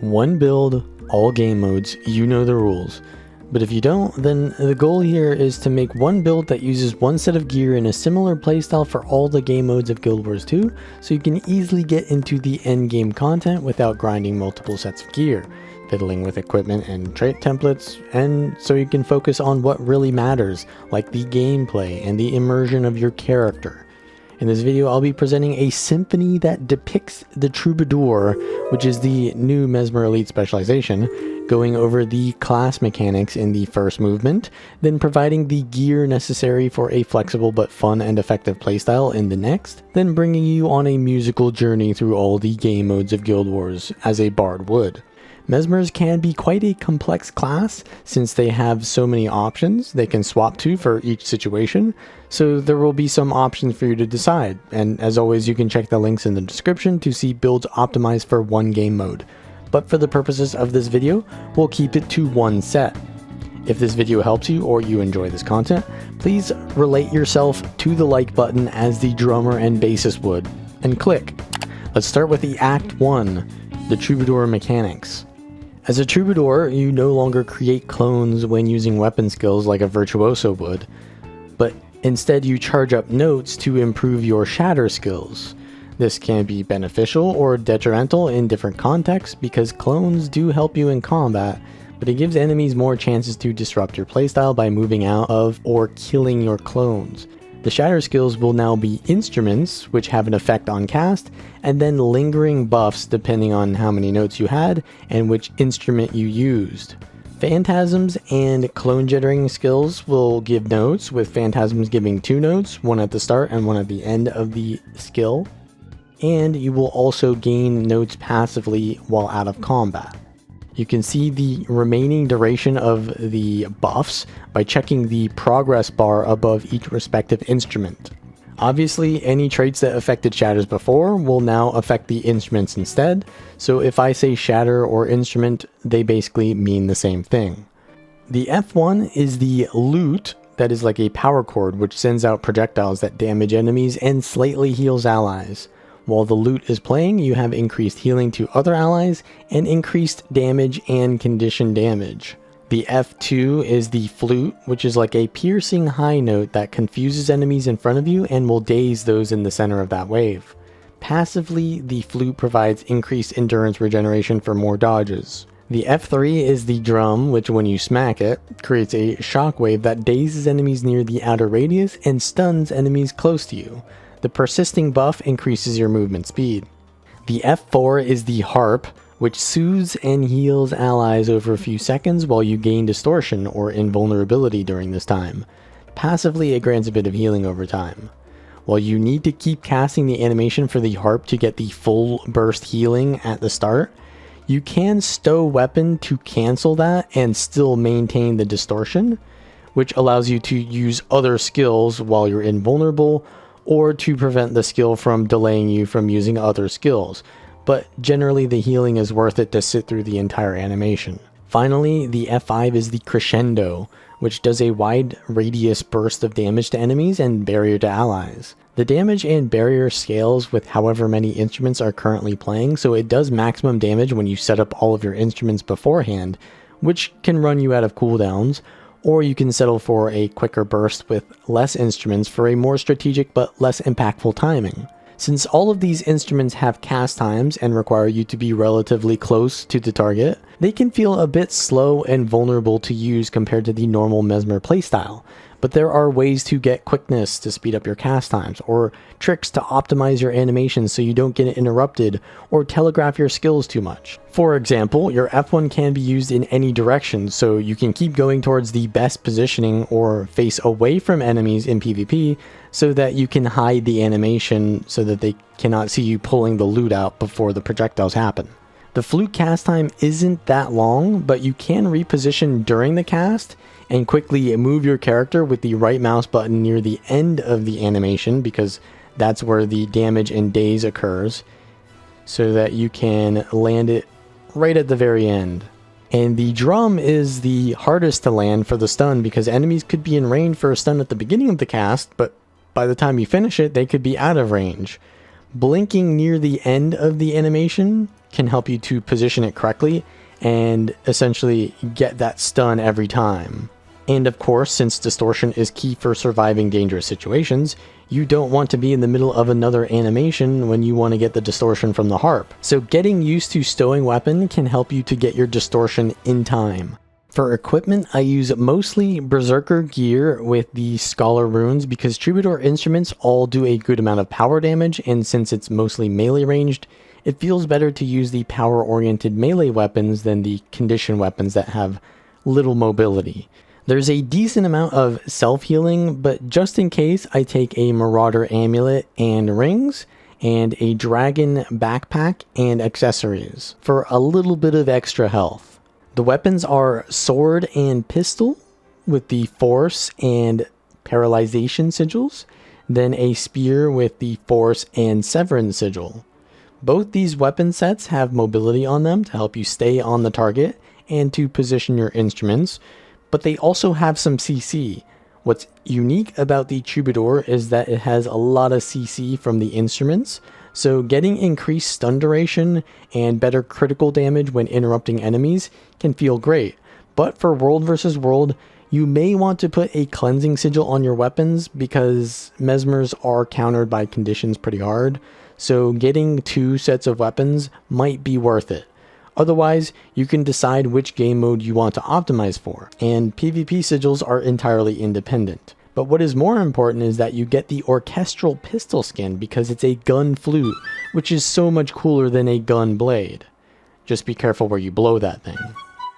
One build, all game modes, you know the rules. But if you don't, then the goal here is to make one build that uses one set of gear in a similar playstyle for all the game modes of Guild Wars 2, so you can easily get into the end game content without grinding multiple sets of gear, fiddling with equipment and trait templates, and so you can focus on what really matters, like the gameplay and the immersion of your character. In this video, I'll be presenting a symphony that depicts the Troubadour, which is the new Mesmer Elite specialization, going over the class mechanics in the first movement, then providing the gear necessary for a flexible but fun and effective playstyle in the next, then bringing you on a musical journey through all the game modes of Guild Wars as a bard would. Mesmers can be quite a complex class since they have so many options they can swap to for each situation, so there will be some options for you to decide, and as always you can check the links in the description to see builds optimized for one game mode. But for the purposes of this video, we'll keep it to one set. If this video helps you or you enjoy this content, please relate yourself to the like button as the drummer and bassist would, and click. Let's start with the Act 1, the Troubadour Mechanics. As a Troubadour, you no longer create clones when using weapon skills like a Virtuoso would, but instead you charge up notes to improve your shatter skills. This can be beneficial or detrimental in different contexts because clones do help you in combat, but it gives enemies more chances to disrupt your playstyle by moving out of or killing your clones. The shatter skills will now be instruments, which have an effect on cast, and then lingering buffs depending on how many notes you had and which instrument you used. Phantasms and clone jittering skills will give notes, with Phantasms giving 2 notes, one at the start and one at the end of the skill. And you will also gain notes passively while out of combat. You can see the remaining duration of the buffs by checking the progress bar above each respective instrument. Obviously, any traits that affected shatters before will now affect the instruments instead, so if I say shatter or instrument, they basically mean the same thing. The F1 is the loot that is like a power cord which sends out projectiles that damage enemies and slightly heals allies. While the loot is playing, you have increased healing to other allies and increased damage and condition damage. The F2 is the flute, which is like a piercing high note that confuses enemies in front of you and will daze those in the center of that wave. Passively, the flute provides increased endurance regeneration for more dodges. The F3 is the drum, which when you smack it, creates a shockwave that dazes enemies near the outer radius and stuns enemies close to you. The persisting buff increases your movement speed. The F4 is the harp, which soothes and heals allies over a few seconds while you gain distortion or invulnerability during this time. Passively, it grants a bit of healing over time. While you need to keep casting the animation for the harp to get the full burst healing at the start, you can stow weapon to cancel that and still maintain the distortion, which allows you to use other skills while you're invulnerable, or to prevent the skill from delaying you from using other skills, but generally the healing is worth it to sit through the entire animation. Finally, the F5 is the crescendo, which does a wide radius burst of damage to enemies and barrier to allies. The damage and barrier scales with however many instruments are currently playing, so it does maximum damage when you set up all of your instruments beforehand, which can run you out of cooldowns, or you can settle for a quicker burst with less instruments for a more strategic but less impactful timing. Since all of these instruments have cast times and require you to be relatively close to the target, they can feel a bit slow and vulnerable to use compared to the normal Mesmer playstyle. But there are ways to get quickness to speed up your cast times, or tricks to optimize your animations so you don't get interrupted or telegraph your skills too much. For example, your F1 can be used in any direction, so you can keep going towards the best positioning or face away from enemies in PvP so that you can hide the animation so that they cannot see you pulling the loot out before the projectiles happen. The flute cast time isn't that long, but you can reposition during the cast and quickly move your character with the right mouse button near the end of the animation, because that's where the damage and daze occurs, so that you can land it right at the very end. And the drum is the hardest to land for the stun because enemies could be in range for a stun at the beginning of the cast, but by the time you finish it, they could be out of range. Blinking near the end of the animation can help you to position it correctly and essentially get that stun every time. And of course, since distortion is key for surviving dangerous situations, you don't want to be in the middle of another animation when you want to get the distortion from the harp. So getting used to stowing weapon can help you to get your distortion in time. For equipment, I use mostly Berserker gear with the Scholar runes because Troubadour instruments all do a good amount of power damage, and since it's mostly melee ranged, it feels better to use the power-oriented melee weapons than the condition weapons that have little mobility. There's a decent amount of self-healing, but just in case, I take a Marauder amulet and rings, and a dragon backpack and accessories for a little bit of extra health. The weapons are sword and pistol with the force and paralyzation sigils, then a spear with the force and severance sigil. Both these weapon sets have mobility on them to help you stay on the target and to position your instruments, but they also have some CC. What's unique about the Troubadour is that it has a lot of CC from the instruments, so getting increased stun duration and better critical damage when interrupting enemies can feel great. But for World vs. World, you may want to put a cleansing sigil on your weapons because Mesmers are countered by conditions pretty hard, so getting 2 sets of weapons might be worth it. Otherwise, you can decide which game mode you want to optimize for, and PvP sigils are entirely independent. But what is more important is that you get the orchestral pistol skin because it's a gun flute, which is so much cooler than a gun blade. Just be careful where you blow that thing.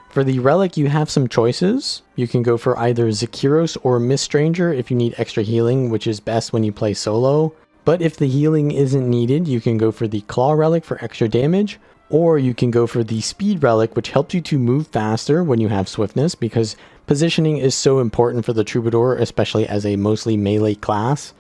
For the relic, you have some choices. You can go for either Zakiros or Miststranger if you need extra healing, which is best when you play solo. But if the healing isn't needed, you can go for the Claw relic for extra damage, or you can go for the Speed relic, which helps you to move faster when you have swiftness, because positioning is so important for the Troubadour, especially as a mostly melee class.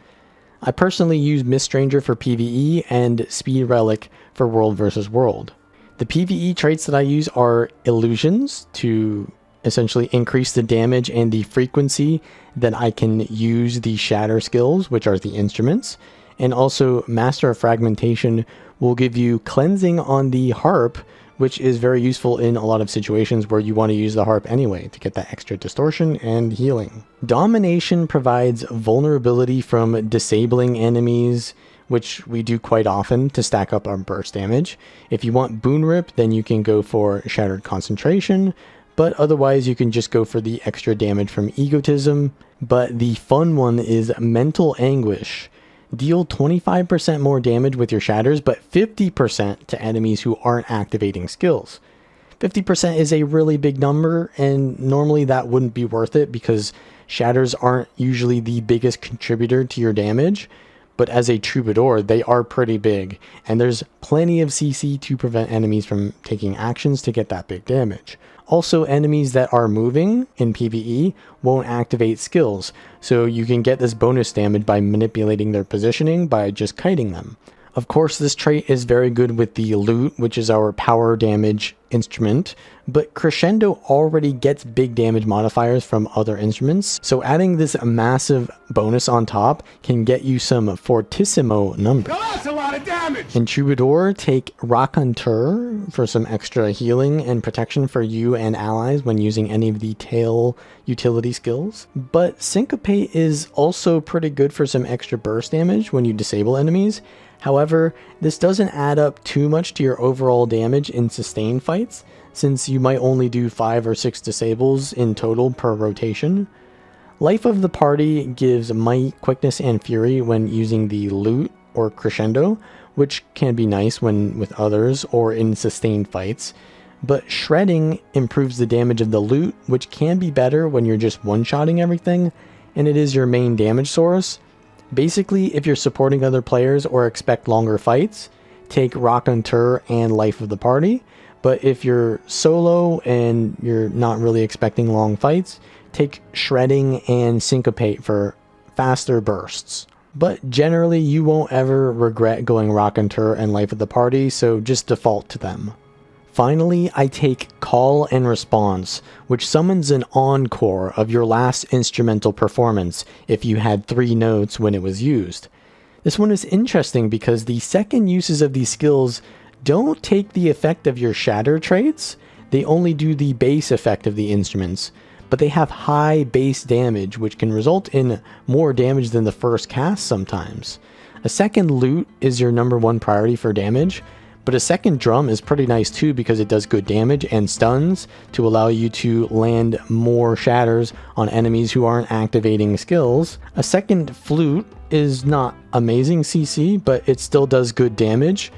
I personally use Miststranger for PvE and Speed relic for World vs. World. The PvE traits that I use are Illusions to essentially increase the damage and the frequency that I can use the Shatter skills, which are the instruments, and also Master of Fragmentation will give you cleansing on the harp, which is very useful in a lot of situations where you want to use the harp anyway to get that extra distortion and healing. Domination provides vulnerability from disabling enemies, which we do quite often to stack up our burst damage. If you want Boon Rip, then you can go for Shattered Concentration, but otherwise you can just go for the extra damage from Egotism. But the fun one is Mental Anguish. Deal 25% more damage with your shatters, but 50% to enemies who aren't activating skills. 50% is a really big number, and normally that wouldn't be worth it because shatters aren't usually the biggest contributor to your damage, but as a Troubadour, they are pretty big, and there's plenty of CC to prevent enemies from taking actions to get that big damage. Also, enemies that are moving in PvE won't activate skills, so you can get this bonus damage by manipulating their positioning by just kiting them. Of course, this trait is very good with the Lute, which is our power damage instrument, but Crescendo already gets big damage modifiers from other instruments, so adding this massive bonus on top can get you some fortissimo numbers. Now that's a lot of damage! In Troubadour, take Raconteur for some extra healing and protection for you and allies when using any of the tail utility skills. But Syncopate is also pretty good for some extra burst damage when you disable enemies. However, this doesn't add up too much to your overall damage in sustained fights, since you might only do 5 or 6 disables in total per rotation. Life of the Party gives Might, Quickness, and Fury when using the Lute or Crescendo, which can be nice when with others or in sustained fights. But Shredding improves the damage of the Lute, which can be better when you're just one-shotting everything, and it is your main damage source. Basically, if you're supporting other players or expect longer fights, take Raconteur and Life of the Party. But if you're solo and you're not really expecting long fights, take Shredding and Syncopate for faster bursts. But generally, you won't ever regret going Raconteur and Life of the Party, so just default to them. Finally, I take Call and Response, which summons an encore of your last instrumental performance if you had 3 notes when it was used. This one is interesting because the second uses of these skills don't take the effect of your shatter traits, they only do the base effect of the instruments, but they have high base damage, which can result in more damage than the first cast sometimes. A second loot is your number one priority for damage, but a second drum is pretty nice too because it does good damage and stuns to allow you to land more shatters on enemies who aren't activating skills. A second flute is not amazing CC, but it still does good damage.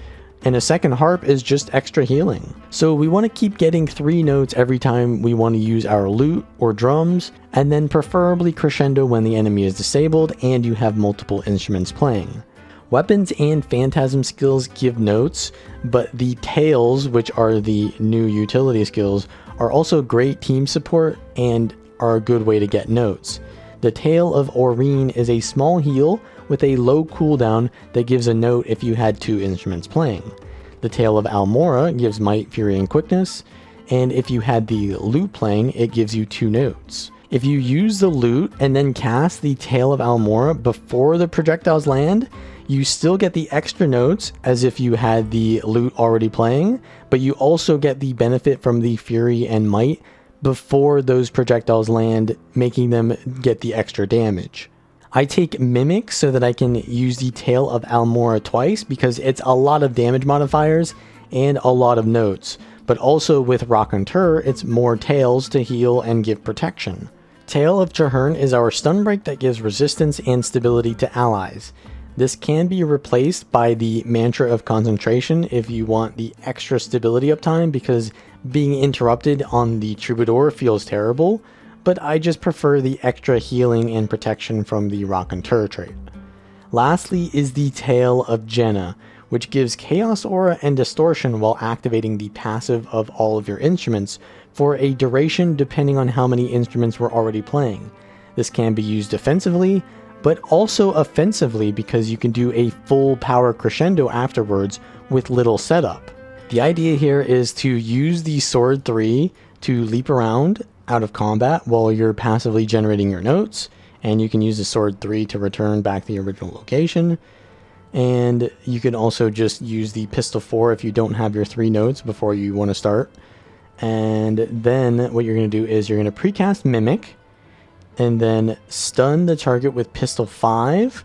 And a second harp is just extra healing. So we want to keep getting 3 notes every time we want to use our lute or drums, and then preferably crescendo when the enemy is disabled and you have multiple instruments playing. Weapons and phantasm skills give notes, but the tails, which are the new utility skills, are also great team support and are a good way to get notes. The tail of Aurene is a small heal with a low cooldown that gives a note if you had 2 instruments playing. The tail of Almora gives might, fury, and quickness, and if you had the lute playing, it gives you 2 notes. If you use the lute and then cast the tail of Almora before the projectiles land, you still get the extra notes as if you had the lute already playing, but you also get the benefit from the fury and might before those projectiles land, making them get the extra damage. I take Mimic so that I can use the tail of Almora twice because it's a lot of damage modifiers and a lot of notes, but also with Raconteur it's more tails to heal and give protection. Tail of Traherne is our stun break that gives resistance and stability to allies. This can be replaced by the Mantra of Concentration if you want the extra stability uptime, because being interrupted on the Troubadour feels terrible, but I just prefer the extra healing and protection from the Raconteur trait. Lastly is the Tail of Jenna, which gives Chaos Aura and Distortion while activating the passive of all of your instruments for a duration depending on how many instruments we're already playing. This can be used defensively, but also offensively because you can do a full power crescendo afterwards with little setup. The idea here is to use the Sword 3 to leap around out of combat while you're passively generating your notes, and you can use the Sword 3 to return back to the original location. And you can also just use the Pistol 4 if you don't have your 3 notes before you want to start. And then what you're going to do is you're going to precast Mimic, and then stun the target with Pistol 5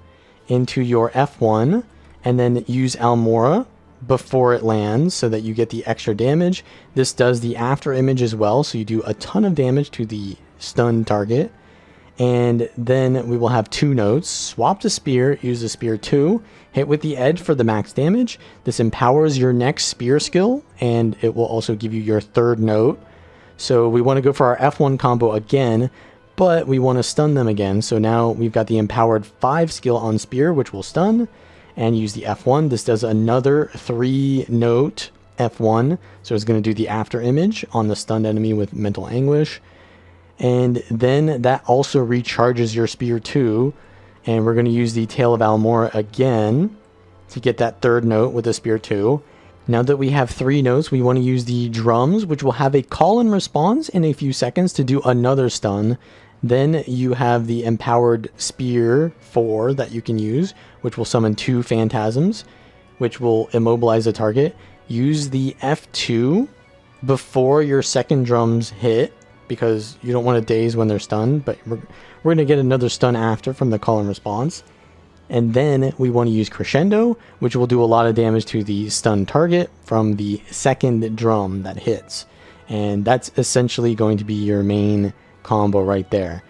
into your F1, and then use Almora before it lands so that you get the extra damage. This does the after image as well, so you do a ton of damage to the stunned target. And then we will have 2 notes. Swap the spear, use the spear 2, hit with the edge for the max damage. This empowers your next spear skill, and it will also give you your 3rd note. So we want to go for our F1 combo again, but we want to stun them again. So now we've got the empowered 5 skill on spear, which will stun, and use the F1. This does another 3 note F1, so it's going to do the after image on the stunned enemy with mental anguish. And then that also recharges your spear 2, and we're going to use the Tail of Almora again to get that 3rd note with the spear 2. Now that we have 3 notes, we want to use the drums, which will have a call and response in a few seconds to do another stun. Then you have the empowered spear 4 that you can use, which will summon 2 phantasms, which will immobilize the target. Use the F2 before your second drums hit, because you don't want to daze when they're stunned, but we're going to get another stun after from the call and response. And then we want to use Crescendo, which will do a lot of damage to the stunned target from the second drum that hits. And that's essentially going to be your main combo right there.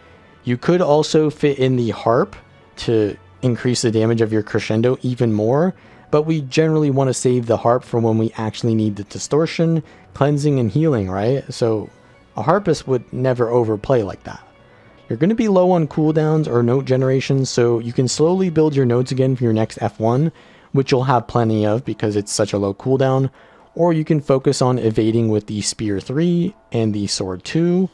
You could also fit in the harp to increase the damage of your Crescendo even more, but we generally want to save the harp for when we actually need the distortion, cleansing, and healing, right? So a harpist would never overplay like that. You're going to be low on cooldowns or note generation, so you can slowly build your notes again for your next F1, which you'll have plenty of because it's such a low cooldown, or you can focus on evading with the Spear 3 and the Sword 2,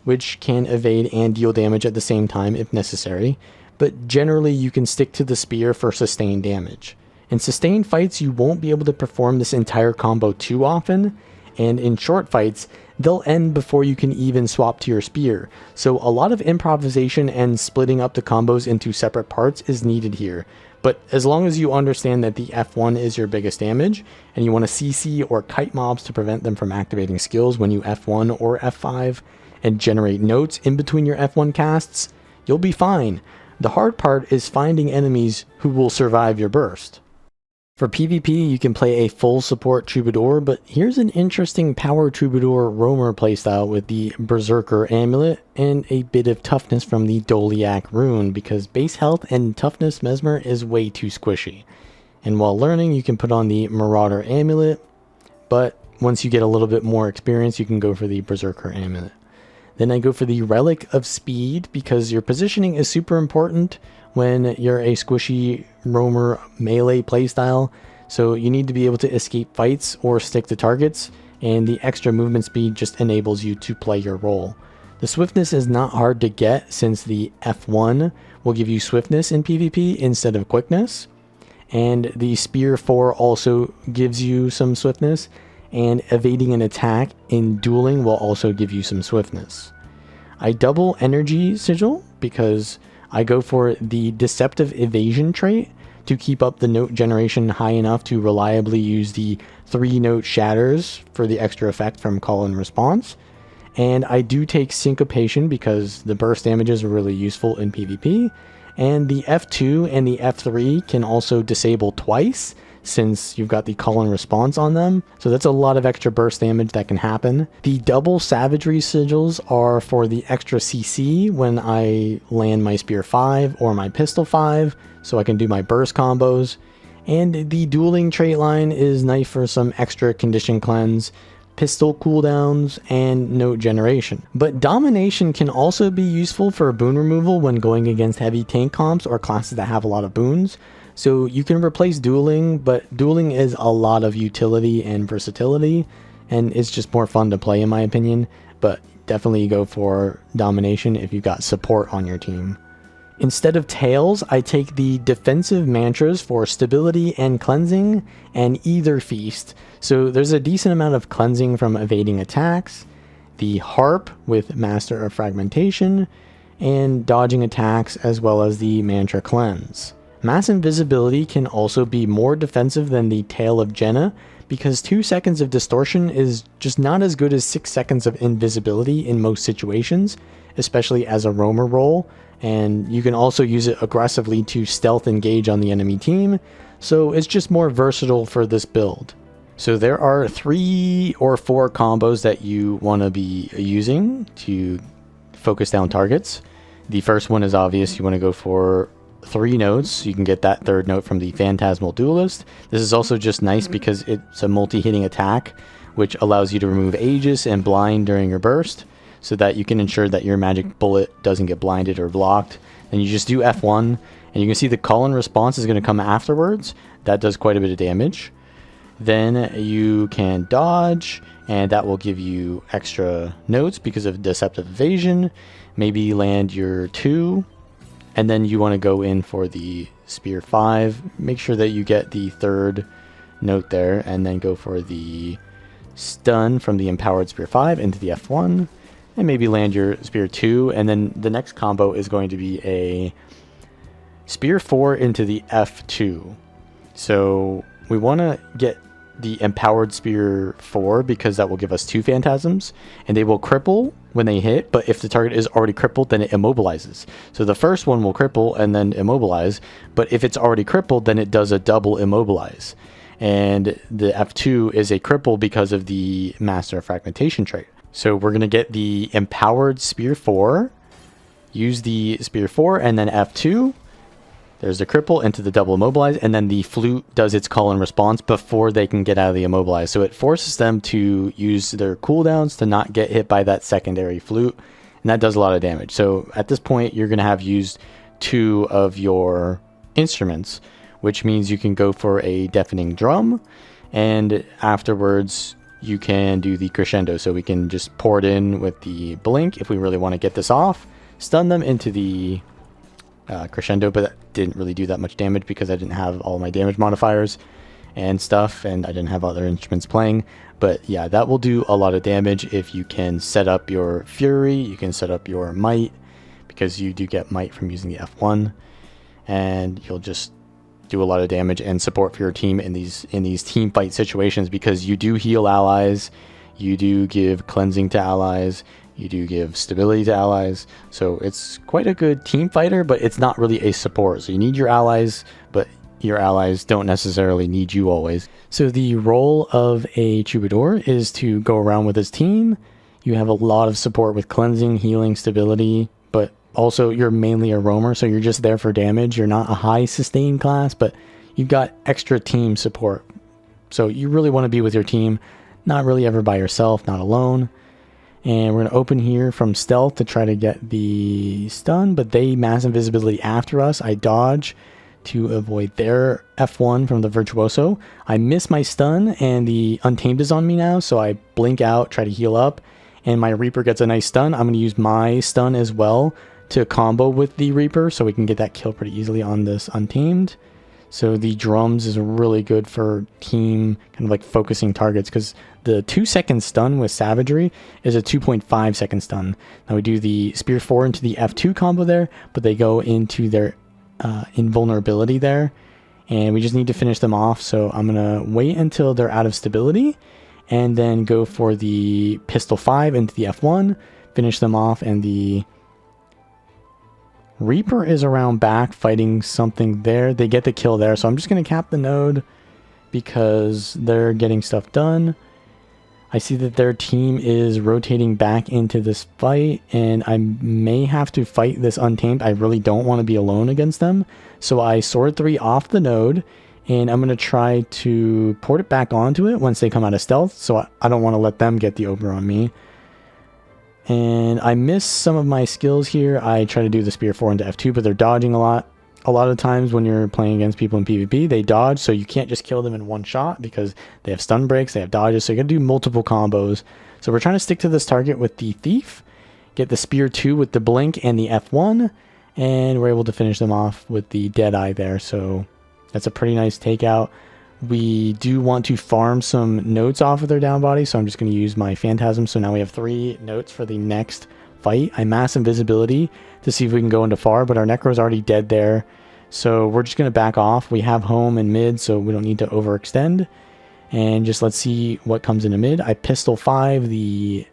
which can evade and deal damage at the same time if necessary, but generally you can stick to the Spear for sustained damage. In sustained fights, you won't be able to perform this entire combo too often, and in short fights, they'll end before you can even swap to your spear. So a lot of improvisation and splitting up the combos into separate parts is needed here. But as long as you understand that the F1 is your biggest damage, and you want to CC or kite mobs to prevent them from activating skills when you F1 or F5, and generate notes in between your F1 casts, you'll be fine. The hard part is finding enemies who will survive your burst. For PvP, you can play a full support Troubadour, but here's an interesting power Troubadour roamer playstyle with the Berserker Amulet and a bit of toughness from the Doliac Rune, because base health and toughness Mesmer is way too squishy. And while learning, you can put on the Marauder Amulet, but once you get a little bit more experience, you can go for the Berserker Amulet. Then I go for the Relic of Speed, because your positioning is super important when you're a squishy roamer melee playstyle, so you need to be able to escape fights or stick to targets, and the extra movement speed just enables you to play your role. The swiftness is not hard to get, since the F1 will give you swiftness in PvP instead of quickness, and the Spear 4 also gives you some swiftness, and evading an attack in dueling will also give you some swiftness. I double energy sigil because I go for the Deceptive Evasion trait to keep up the note generation high enough to reliably use the 3-note shatters for the extra effect from call and response. And I do take Syncopation because the burst damages are really useful in PvP. And the F2 and the F3 can also disable twice, since you've got the call and response on them. So that's a lot of extra burst damage that can happen. The double savagery sigils are for the extra CC when I land my Spear 5 or my Pistol 5, so I can do my burst combos. And the dueling trait line is nice for some extra condition cleanse, pistol cooldowns, and note generation. But domination can also be useful for boon removal when going against heavy tank comps or classes that have a lot of boons. So you can replace dueling, but dueling is a lot of utility and versatility, and it's just more fun to play in my opinion, but definitely go for domination if you've got support on your team. Instead of tails, I take the defensive mantras for stability and cleansing, and either feast. So there's a decent amount of cleansing from evading attacks, the harp with Master of Fragmentation, and dodging attacks, as well as the mantra cleanse. Mass Invisibility can also be more defensive than the Tail of Jenna, because 2 seconds of distortion is just not as good as 6 seconds of invisibility in most situations, especially as a roamer role, and you can also use it aggressively to stealth engage on the enemy team, so it's just more versatile for this build. So there are 3 or 4 combos that you want to be using to focus down targets. The first one is obvious. You want to go for 3 notes. You can get that 3rd note from the Phantasmal Duelist. This is also just nice because it's a multi-hitting attack, which allows you to remove Aegis and Blind during your burst, so that you can ensure that your magic bullet doesn't get blinded or blocked. And you just do F1, and you can see the call and response is going to come afterwards. That does quite a bit of damage. Then you can dodge, and that will give you extra notes because of Deceptive Evasion. Maybe land your 2. And then you want to go in for the Spear 5. Make sure that you get the 3rd note there, and then go for the stun from the Empowered Spear 5 into the F1. And maybe land your Spear 2. And then the next combo is going to be a Spear 4 into the F2. So we want to get the Empowered Spear 4 because that will give us 2 phantasms, and they will cripple when they hit, but if the target is already crippled, then it immobilizes. So the first one will cripple and then immobilize, but if it's already crippled, then it does a double immobilize. And the F2 is a cripple because of the Master of Fragmentation trait. So we're going to get the Empowered Spear 4, use the Spear 4, and then F2. There's the cripple into the double immobilize, and then the flute does its call and response before they can get out of the immobilize. So it forces them to use their cooldowns to not get hit by that secondary flute, and that does a lot of damage. So at this point, you're going to have used 2 of your instruments, which means you can go for a Deafening Drum, and afterwards you can do the Crescendo. So we can just pour it in with the Blink if we really want to get this off, stun them into the Crescendo, but that didn't really do that much damage because I didn't have all my damage modifiers and stuff, and I didn't have other instruments playing. But yeah, that will do a lot of damage if you can set up your Fury, you can set up your Might, because you do get Might from using the F1, and you'll just do a lot of damage and support for your team in these team fight situations, because you do heal allies, you do give cleansing to allies, you do give stability to allies. So it's quite a good team fighter, but it's not really a support. So you need your allies, but your allies don't necessarily need you always. So the role of a Troubadour is to go around with his team. You have a lot of support with cleansing, healing, stability, but also you're mainly a roamer, so you're just there for damage. You're not a high sustain class, but you've got extra team support. So you really want to be with your team, not really ever by yourself, not alone. And we're going to open here from stealth to try to get the stun, but they mass invisibility after us. I dodge to avoid their F1 from the Virtuoso. I miss my stun and the Untamed is on me now, so I blink out, try to heal up, and my Reaper gets a nice stun. I'm going to use my stun as well to combo with the Reaper so we can get that kill pretty easily on this Untamed. So the drums is really good for team kind of like focusing targets, because the 2-second stun with Savagery is a 2.5-second stun. Now we do the Spear 4 into the F2 combo there, but they go into their invulnerability there, and we just need to finish them off. So I'm going to wait until they're out of stability and then go for the Pistol 5 into the F1, finish them off, and the Reaper is around back fighting something there. They get the kill there, so I'm just going to cap the node because they're getting stuff done. I see that their team is rotating back into this fight, and I may have to fight this Untamed. I really don't want to be alone against them, so I Sword 3 off the node, and I'm going to try to port it back onto it once they come out of stealth, so I don't want to let them get the opener on me. And I miss some of my skills here. I try to do the Spear 4 into F2, but they're dodging a lot. A lot of times when you're playing against people in PvP, they dodge, so you can't just kill them in one shot because they have stun breaks, they have dodges, so you gotta do multiple combos. So we're trying to stick to this target with the Thief, get the Spear 2 with the Blink and the F1, and we're able to finish them off with the Deadeye there. So that's a pretty nice takeout. We do want to farm some notes off of their down body, so I'm just going to use my Phantasm. So now we have 3 notes for the next fight. I mass invisibility to see if we can go into far, but our Necro's already dead there, so we're just going to back off. We have home and mid, so we don't need to overextend, and just let's see what comes into mid. I Pistol 5 the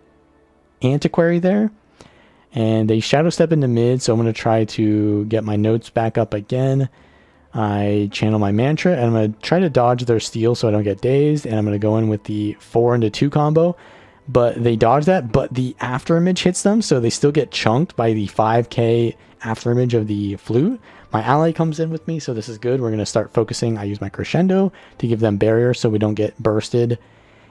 Antiquary there, and they Shadow Step into mid, so I'm going to try to get my notes back up again. I channel my mantra, and I'm going to try to dodge their steal so I don't get dazed, and I'm going to go in with the 4 into 2 combo, but they dodge that, but the after image hits them, so they still get chunked by the 5k after image of the flute. My ally comes in with me, so this is good. We're going to start focusing. I use my crescendo to give them barrier so we don't get bursted,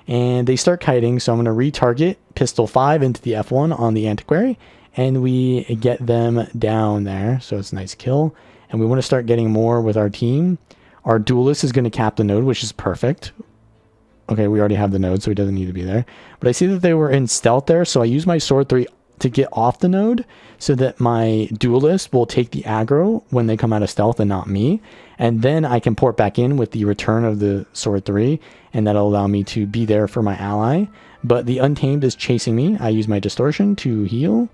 and they start kiting, so I'm going to retarget Pistol 5 into the F1 on the Antiquary, and we get them down there, so it's a nice kill. And we want to start getting more with our team. Our duelist is going to cap the node, which is perfect. Okay, we already have the node, so he doesn't need to be there. But I see that they were in stealth there, so I use my Sword 3 to get off the node so that my duelist will take the aggro when they come out of stealth and not me. And then I can port back in with the return of the Sword 3, and that'll allow me to be there for my ally. But the Untamed is chasing me. I use my Distortion to heal,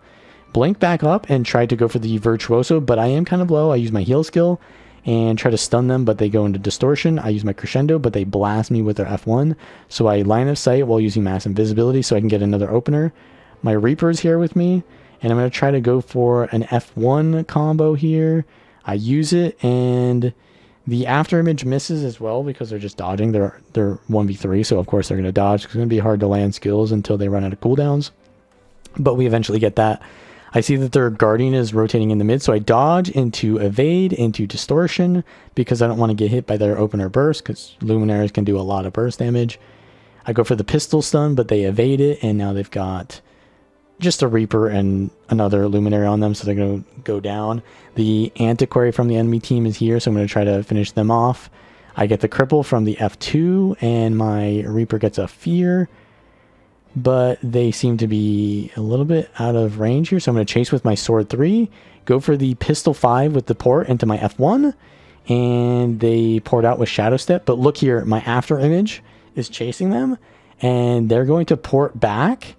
blink back up, and try to go for the Virtuoso, but I am kind of low. I use my heal skill and try to stun them, but they go into Distortion. I use my Crescendo, but they blast me with their F1, so I line of sight while using mass invisibility so I can get another opener. My Reaper's here with me, and I'm going to try to go for an F1 combo here. I use it, and the after image misses as well because they're just dodging. They're 1v3, so of course they're going to dodge. It's going to be hard to land skills until they run out of cooldowns, but we eventually get that. I see that their Guardian is rotating in the mid, so I dodge into Evade, into Distortion, because I don't want to get hit by their opener burst, because Luminaries can do a lot of burst damage. I go for the Pistol Stun, but they evade it, and now they've got just a Reaper and another Luminary on them, so they're going to go down. The Antiquary from the enemy team is here, so I'm going to try to finish them off. I get the Cripple from the F2, and my Reaper gets a Fear, but they seem to be a little bit out of range here, so I'm going to chase with my Sword 3, go for the Pistol 5 with the port into my F1, and they port out with Shadow Step. But look here, my after image is chasing them, and they're going to port back,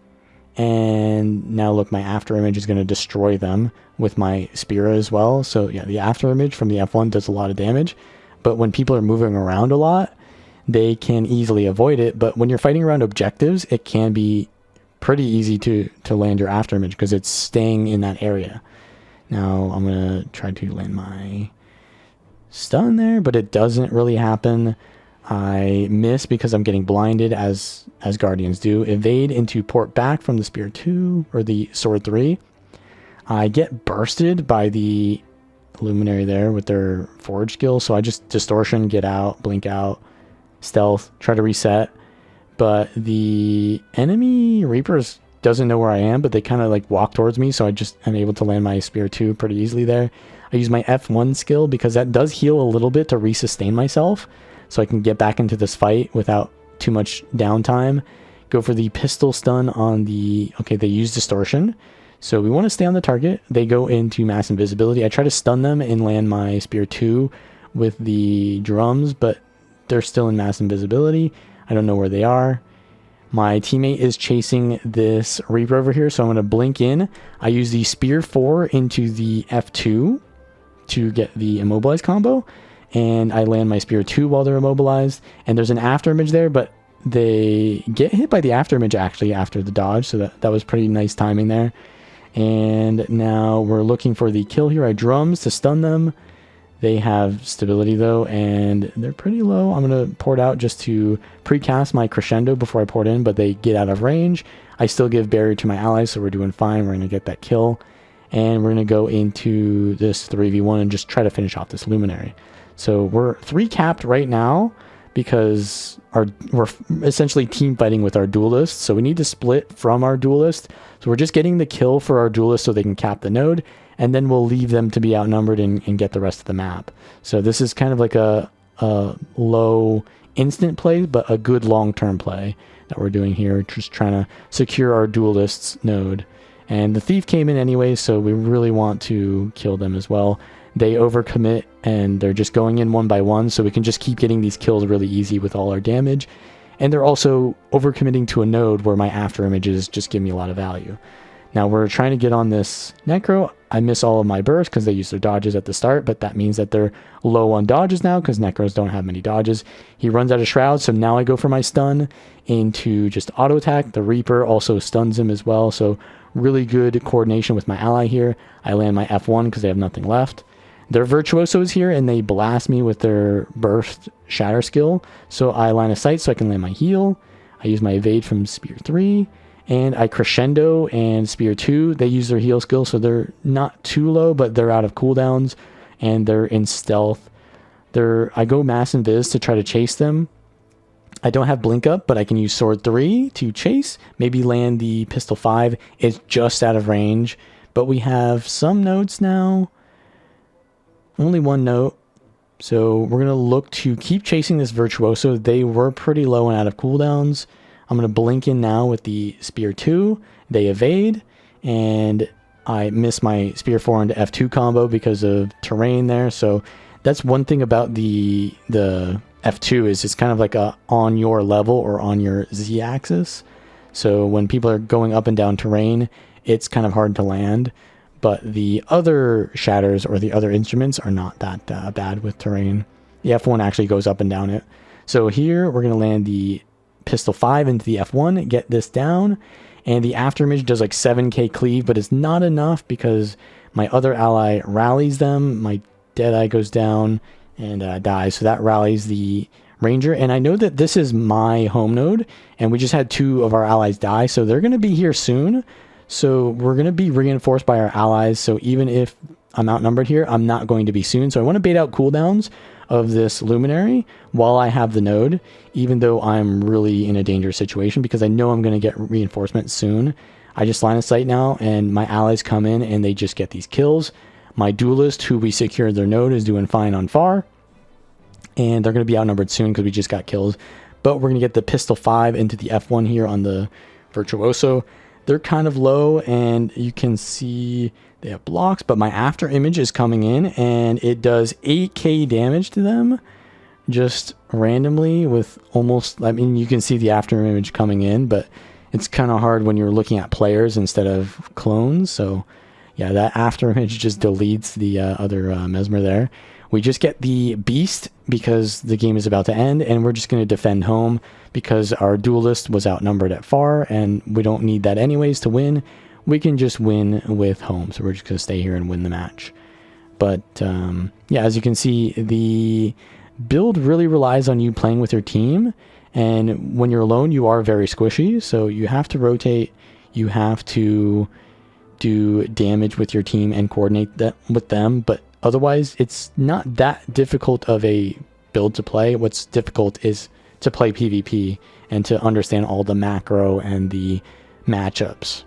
and now look, my after image is going to destroy them with my Spear as well. So yeah, the after image from the F1 does a lot of damage. but when people are moving around a lot, they can easily avoid it. But when you're fighting around objectives, it can be pretty easy to land your after image because it's staying in that area. Now I'm going to try to land my stun there, but it doesn't really happen. I miss because I'm getting blinded as guardians do. Evade into port back from the spear 2 or the sword 3. I get bursted by the luminary there with their forge skill, so I just distortion, get out, blink out, stealth, try to reset. But the enemy reapers doesn't know where I am, but they kind of like walk towards me, so I just am able to land my spear 2 pretty easily there. I use my F1 skill because that does heal a little bit to resustain myself, so I can get back into this fight without too much downtime. Go for the pistol stun on the... Okay, they use distortion, so we want to stay on the target. They go into mass invisibility. I try to stun them and land my spear 2 with the drums, but they're still in mass invisibility. I don't know where they are. My teammate is chasing this Reaper over here, so I'm going to blink in. I use the spear 4 into the F2 to get the immobilized combo, and I land my spear 2 while they're immobilized. And there's an after image there, but they get hit by the after image actually after the dodge, so that was pretty nice timing there. And now we're looking for the kill here. I drums to stun them. They have stability though, and they're pretty low. I'm going to port out just to precast my crescendo before I port in, but they get out of range. I still give barrier to my allies, so we're doing fine. We're going to get that kill, and we're going to go into this 3v1 and just try to finish off this luminary. So we're 3 capped right now because we're essentially team fighting with our duelist, so we need to split from our duelist. So we're just getting the kill for our duelist so they can cap the node, and then we'll leave them to be outnumbered and get the rest of the map. So this is kind of like a low instant play, but a good long-term play that we're doing here, just trying to secure our duelist's node. And the thief came in anyway, so we really want to kill them as well. They overcommit, and they're just going in one by one, so we can just keep getting these kills really easy with all our damage. And they're also overcommitting to a node where my after images just give me a lot of value. Now we're trying to get on this Necro. I miss all of my bursts because they use their dodges at the start, but that means that they're low on dodges now because Necros don't have many dodges. He runs out of Shroud, so now I go for my stun into just auto attack. The Reaper also stuns him as well, so really good coordination with my ally here. I land my F1 because they have nothing left. Their Virtuoso is here, and they blast me with their burst shatter skill, so I line of sight so I can land my heal. I use my evade from Spear 3. And I crescendo and spear 2. They use their heal skill, so they're not too low, but they're out of cooldowns, and they're in stealth. I go mass invis to try to chase them. I don't have blink up, but I can use sword 3 to chase. Maybe land the pistol 5. It's just out of range, but we have some nodes now. Only one node. So we're going to look to keep chasing this Virtuoso. They were pretty low and out of cooldowns. I'm going to blink in now with the Spear 2. They evade, and I miss my Spear 4 into F2 combo because of terrain there. So that's one thing about the F2 is it's kind of like a on your level or on your Z-axis. So when people are going up and down terrain, it's kind of hard to land. But the other shatters or the other instruments are not that bad with terrain. The F1 actually goes up and down it. So here we're going to land the pistol 5 into the F1, get this down, and the after image does like 7k cleave, but it's not enough because my other ally rallies them. My Deadeye goes down and dies, so that rallies the Ranger. And I know that this is my home node, and we just had 2 of our allies die, so they're going to be here soon. So we're going to be reinforced by our allies, so even if I'm outnumbered here, I'm not going to be soon. So I want to bait out cooldowns of this luminary while I have the node, even though I'm really in a dangerous situation because I know I'm going to get reinforcements soon. I just line of sight now, and my allies come in and they just get these kills. My duelist, who we secured their node, is doing fine on far, and they're going to be outnumbered soon because we just got kills. But we're going to get the pistol 5 into the F1 here on the Virtuoso. They're kind of low, and you can see they have blocks, but my after image is coming in, and it does 8k damage to them just randomly with almost, I mean, you can see the after image coming in, but it's kind of hard when you're looking at players instead of clones. So Yeah, that after image just deletes the other Mesmer there. We just get the beast because the game is about to end, and we're just going to defend home because our duelist was outnumbered at far, and we don't need that anyways to win. We can just win with home, so we're just going to stay here and win the match. But yeah, as you can see, the build really relies on you playing with your team, and when you're alone, you are very squishy, so you have to rotate, you have to do damage with your team and coordinate that with them, but otherwise it's not that difficult of a build to play. What's difficult is to play PvP and to understand all the macro and the matchups.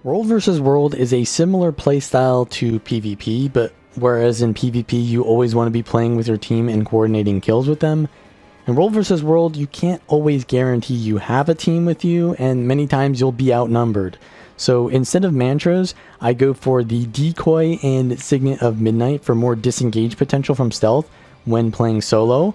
World versus World is a similar playstyle to PvP, but whereas in PvP you always want to be playing with your team and coordinating kills with them, in World vs. World, you can't always guarantee you have a team with you, and many times you'll be outnumbered. So instead of mantras, I go for the decoy and signet of midnight for more disengage potential from stealth when playing solo.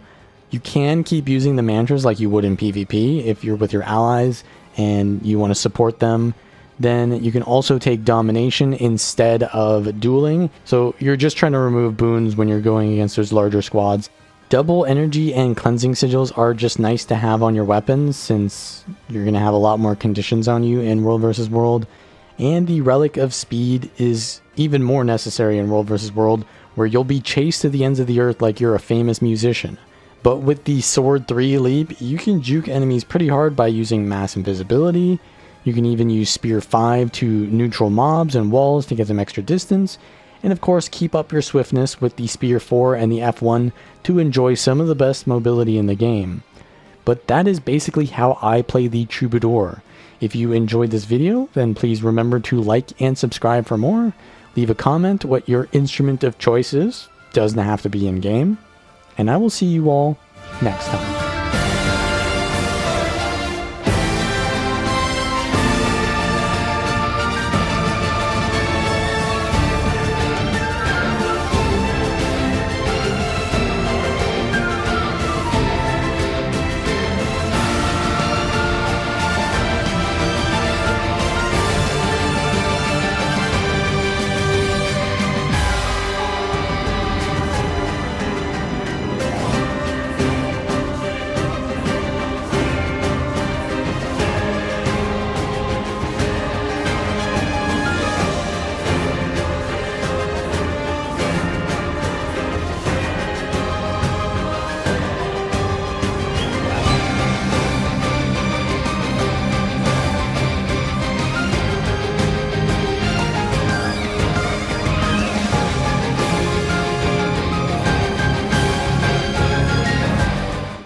You can keep using the mantras like you would in PvP if you're with your allies and you want to support them. Then you can also take domination instead of dueling. So you're just trying to remove boons when you're going against those larger squads. Double energy and cleansing sigils are just nice to have on your weapons since you're going to have a lot more conditions on you in World vs. World. And the Relic of Speed is even more necessary in World vs. World, where you'll be chased to the ends of the earth like you're a famous musician. But with the Sword 3 leap, you can juke enemies pretty hard by using mass invisibility. You can even use Spear 5 to neutral mobs and walls to get them extra distance. And of course, keep up your swiftness with the Spear 4 and the F1 to enjoy some of the best mobility in the game. But that is basically how I play the Troubadour. If you enjoyed this video, then please remember to like and subscribe for more. Leave a comment what your instrument of choice is. Doesn't have to be in game. And I will see you all next time.